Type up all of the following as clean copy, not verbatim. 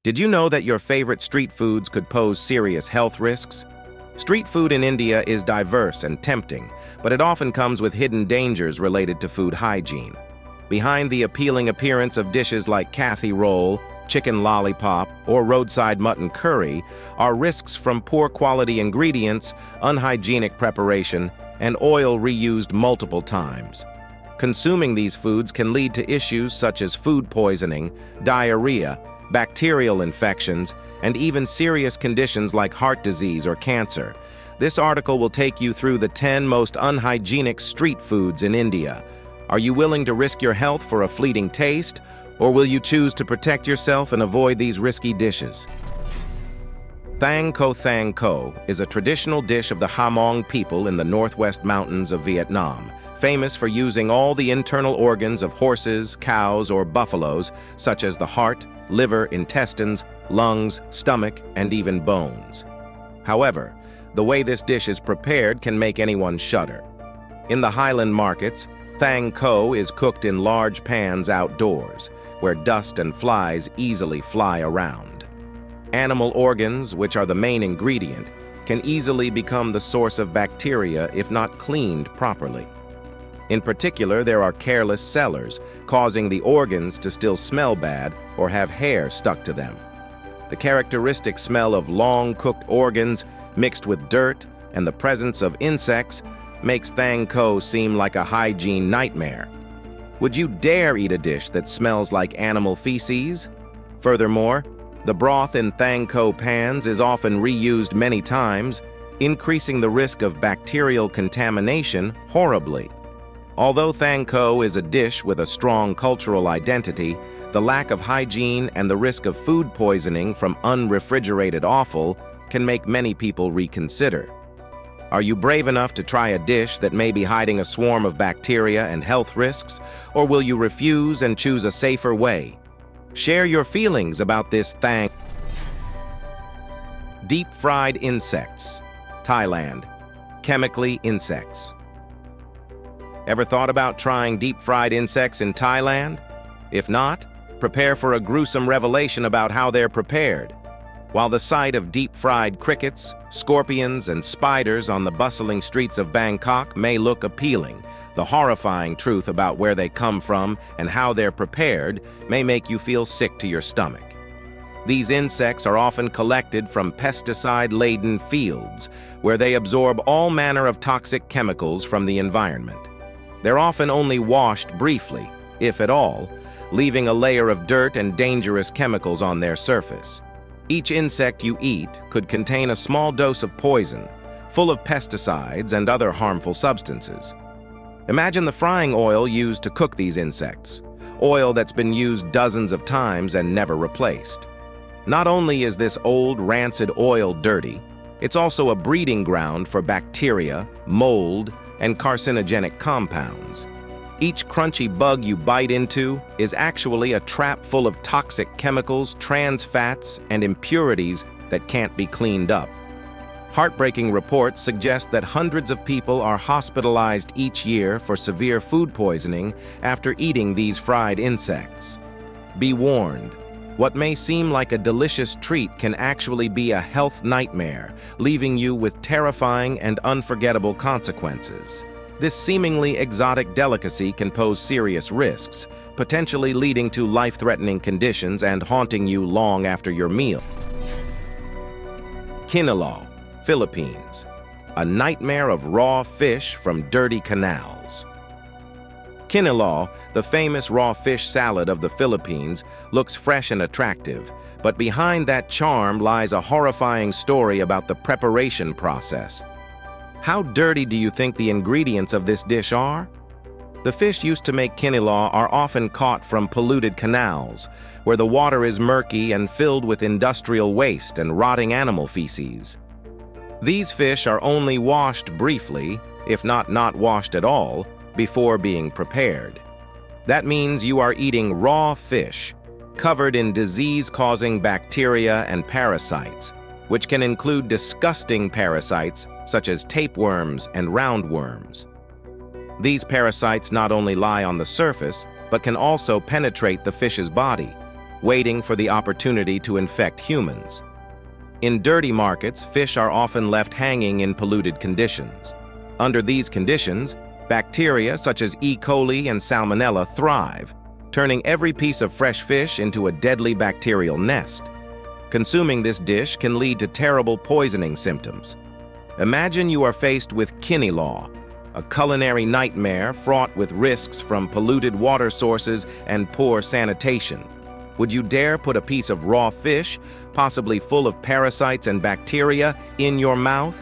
Did you know that your favorite street foods could pose serious health risks? Street food in India is diverse and tempting, but it often comes with hidden dangers related to food hygiene. Behind the appealing appearance of dishes like Kathi roll, chicken lollipop, or roadside mutton curry are risks from poor quality ingredients, unhygienic preparation, and oil reused multiple times. Consuming these foods can lead to issues such as food poisoning, diarrhea, bacterial infections, and even serious conditions like heart disease or cancer. This article will take you through the 10 most unhygienic street foods in India. Are you willing to risk your health for a fleeting taste, or will you choose to protect yourself and avoid these risky dishes? Thang Co is a traditional dish of the Hmong people in the northwest mountains of Vietnam, famous for using all the internal organs of horses, cows, or buffaloes, such as the heart, liver, intestines, lungs, stomach, and even bones. However, the way this dish is prepared can make anyone shudder. In the Highland markets, Thang Co is cooked in large pans outdoors, where dust and flies easily fly around. Animal organs, which are the main ingredient, can easily become the source of bacteria if not cleaned properly. In particular, there are careless sellers, causing the organs to still smell bad or have hair stuck to them. The characteristic smell of long-cooked organs mixed with dirt and the presence of insects makes Thang Co seem like a hygiene nightmare. Would you dare eat a dish that smells like animal feces? Furthermore, the broth in Thang Co pans is often reused many times, increasing the risk of bacterial contamination horribly. Although Thang Co is a dish with a strong cultural identity, the lack of hygiene and the risk of food poisoning from unrefrigerated offal can make many people reconsider. Are you brave enough to try a dish that may be hiding a swarm of bacteria and health risks, or will you refuse and choose a safer way? Share your feelings about this Thang. Deep-fried insects. Thailand. Chemically insects. Ever thought about trying deep-fried insects in Thailand? If not, prepare for a gruesome revelation about how they're prepared. While the sight of deep-fried crickets, scorpions, and spiders on the bustling streets of Bangkok may look appealing, the horrifying truth about where they come from and how they're prepared may make you feel sick to your stomach. These insects are often collected from pesticide-laden fields, where they absorb all manner of toxic chemicals from the environment. They're often only washed briefly, if at all, leaving a layer of dirt and dangerous chemicals on their surface. Each insect you eat could contain a small dose of poison, full of pesticides and other harmful substances. Imagine the frying oil used to cook these insects, oil that's been used dozens of times and never replaced. Not only is this old, rancid oil dirty, it's also a breeding ground for bacteria, mold, and carcinogenic compounds. Each crunchy bug you bite into is actually a trap full of toxic chemicals, trans fats, and impurities that can't be cleaned up. Heartbreaking reports suggest that hundreds of people are hospitalized each year for severe food poisoning after eating these fried insects. Be warned, what may seem like a delicious treat can actually be a health nightmare, leaving you with terrifying and unforgettable consequences. This seemingly exotic delicacy can pose serious risks, potentially leading to life-threatening conditions and haunting you long after your meal. Kinilaw, Philippines. A nightmare of raw fish from dirty canals. Kinilaw, the famous raw fish salad of the Philippines, looks fresh and attractive, but behind that charm lies a horrifying story about the preparation process. How dirty do you think the ingredients of this dish are? The fish used to make kinilaw are often caught from polluted canals, where the water is murky and filled with industrial waste and rotting animal feces. These fish are only washed briefly, if not washed at all, before being prepared. That means you are eating raw fish, covered in disease-causing bacteria and parasites, which can include disgusting parasites such as tapeworms and roundworms. These parasites not only lie on the surface, but can also penetrate the fish's body. waiting for the opportunity to infect humans. In dirty markets, fish are often left hanging in polluted conditions. Under these conditions, bacteria such as E. coli and Salmonella thrive, turning every piece of fresh fish into a deadly bacterial nest. Consuming this dish can lead to terrible poisoning symptoms. Imagine you are faced with Kinilaw, a culinary nightmare fraught with risks from polluted water sources and poor sanitation. Would you dare put a piece of raw fish, possibly full of parasites and bacteria, in your mouth?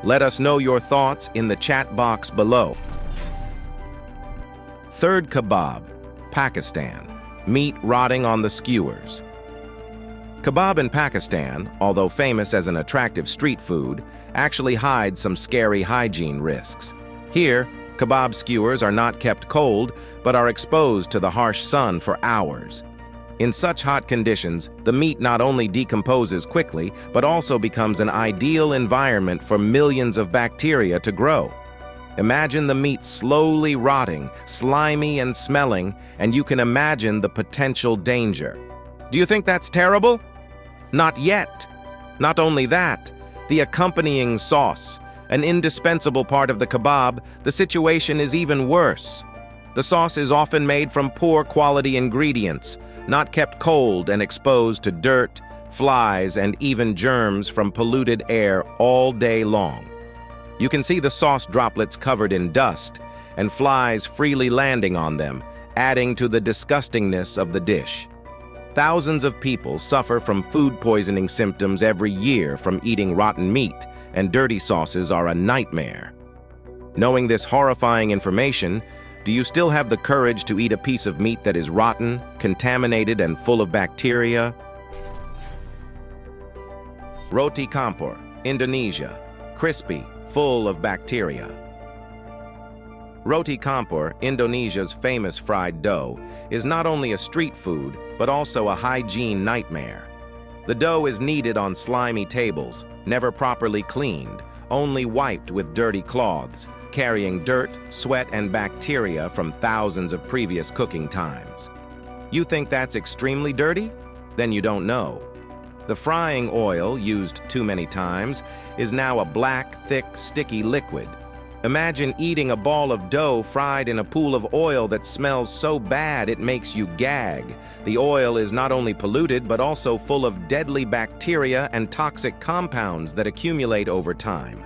Let us know your thoughts in the chat box below. Third, kebab, Pakistan. Meat rotting on the skewers. Kebab in Pakistan, although famous as an attractive street food, actually hides some scary hygiene risks. Here, kebab skewers are not kept cold, but are exposed to the harsh sun for hours. In such hot conditions, the meat not only decomposes quickly, but also becomes an ideal environment for millions of bacteria to grow. Imagine the meat slowly rotting, slimy and smelling, and you can imagine the potential danger. Do you think that's terrible? Not yet. Not only that, the accompanying sauce, an indispensable part of the kebab, the situation is even worse. The sauce is often made from poor quality ingredients, not kept cold and exposed to dirt, flies, and even germs from polluted air all day long. You can see the sauce droplets covered in dust and flies freely landing on them, adding to the disgustingness of the dish. Thousands of people suffer from food poisoning symptoms every year from eating rotten meat, and dirty sauces are a nightmare. Knowing this horrifying information, do you still have the courage to eat a piece of meat that is rotten, contaminated, and full of bacteria? Roti Campur, Indonesia. Crispy, full of bacteria. Roti Campur, Indonesia's famous fried dough, is not only a street food, but also a hygiene nightmare. The dough is kneaded on slimy tables, never properly cleaned, only wiped with dirty cloths, carrying dirt, sweat, and bacteria from thousands of previous cooking times. You think that's extremely dirty? Then you don't know. The frying oil, used too many times, is now a black, thick, sticky liquid. Imagine eating a ball of dough fried in a pool of oil that smells so bad it makes you gag. The oil is not only polluted, but also full of deadly bacteria and toxic compounds that accumulate over time.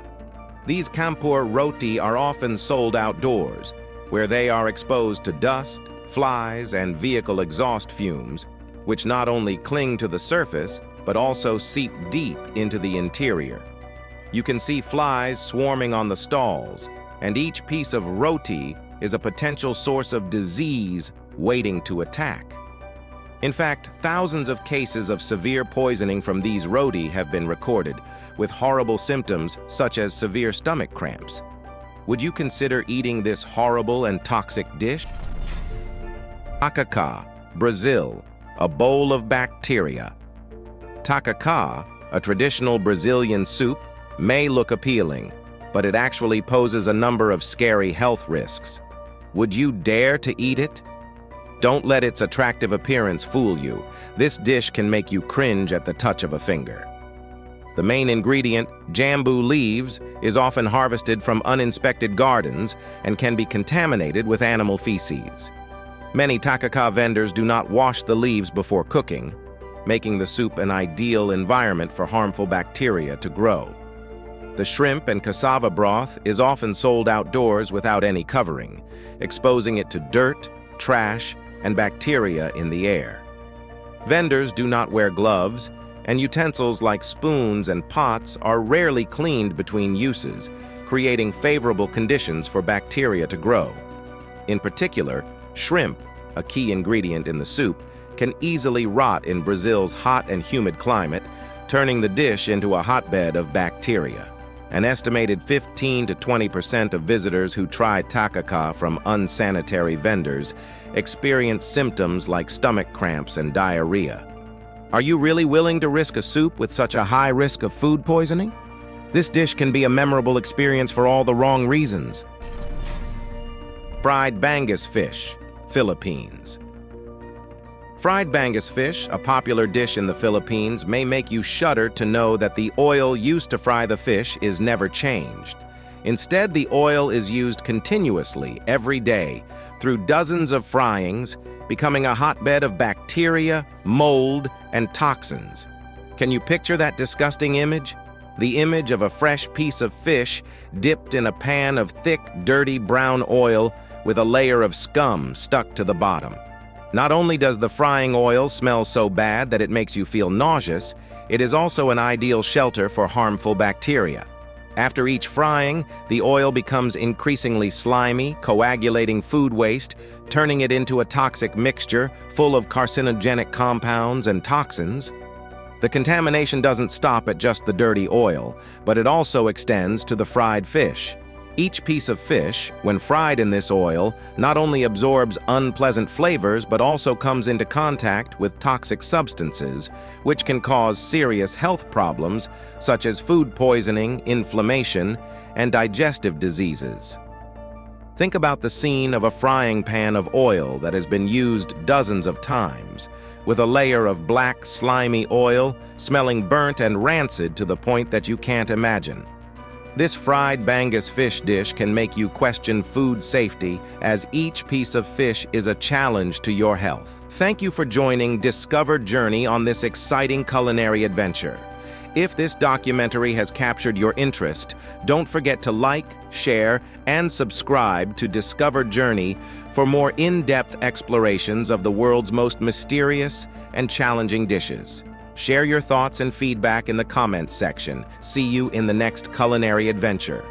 These Campur roti are often sold outdoors, where they are exposed to dust, flies, and vehicle exhaust fumes, which not only cling to the surface, but also seep deep into the interior. You can see flies swarming on the stalls, and each piece of roti is a potential source of disease waiting to attack. In fact, thousands of cases of severe poisoning from these roti have been recorded, with horrible symptoms such as severe stomach cramps. Would you consider eating this horrible and toxic dish? Tacaca, Brazil, a bowl of bacteria. Tacaca, a traditional Brazilian soup, may look appealing, but it actually poses a number of scary health risks. Would you dare to eat it? Don't let its attractive appearance fool you. This dish can make you cringe at the touch of a finger. The main ingredient, jambu leaves, is often harvested from uninspected gardens and can be contaminated with animal feces. Many Tacaca vendors do not wash the leaves before cooking, making the soup an ideal environment for harmful bacteria to grow. The shrimp and cassava broth is often sold outdoors without any covering, exposing it to dirt, trash, and bacteria in the air. Vendors do not wear gloves, and utensils like spoons and pots are rarely cleaned between uses, creating favorable conditions for bacteria to grow. In particular, shrimp, a key ingredient in the soup, can easily rot in Brazil's hot and humid climate, turning the dish into a hotbed of bacteria. An estimated 15 to 20% of visitors who try Tacaca from unsanitary vendors experience symptoms like stomach cramps and diarrhea. Are you really willing to risk a soup with such a high risk of food poisoning? This dish can be a memorable experience for all the wrong reasons. Fried Bangus fish, Philippines. Fried Bangus fish, a popular dish in the Philippines, may make you shudder to know that the oil used to fry the fish is never changed. Instead, the oil is used continuously every day through dozens of fryings, becoming a hotbed of bacteria, mold, and toxins. Can you picture that disgusting image? The image of a fresh piece of fish dipped in a pan of thick, dirty brown oil with a layer of scum stuck to the bottom. Not only does the frying oil smell so bad that it makes you feel nauseous, it is also an ideal shelter for harmful bacteria. After each frying, the oil becomes increasingly slimy, coagulating food waste, turning it into a toxic mixture full of carcinogenic compounds and toxins. The contamination doesn't stop at just the dirty oil, but it also extends to the fried fish. Each piece of fish, when fried in this oil, not only absorbs unpleasant flavors but also comes into contact with toxic substances, which can cause serious health problems such as food poisoning, inflammation, and digestive diseases. Think about the scene of a frying pan of oil that has been used dozens of times, with a layer of black, slimy oil smelling burnt and rancid to the point that you can't imagine. This fried Bangus fish dish can make you question food safety, as each piece of fish is a challenge to your health. Thank you for joining Discover Journey on this exciting culinary adventure. If this documentary has captured your interest, don't forget to like, share, and subscribe to Discover Journey for more in-depth explorations of the world's most mysterious and challenging dishes. Share your thoughts and feedback in the comments section. See you in the next culinary adventure.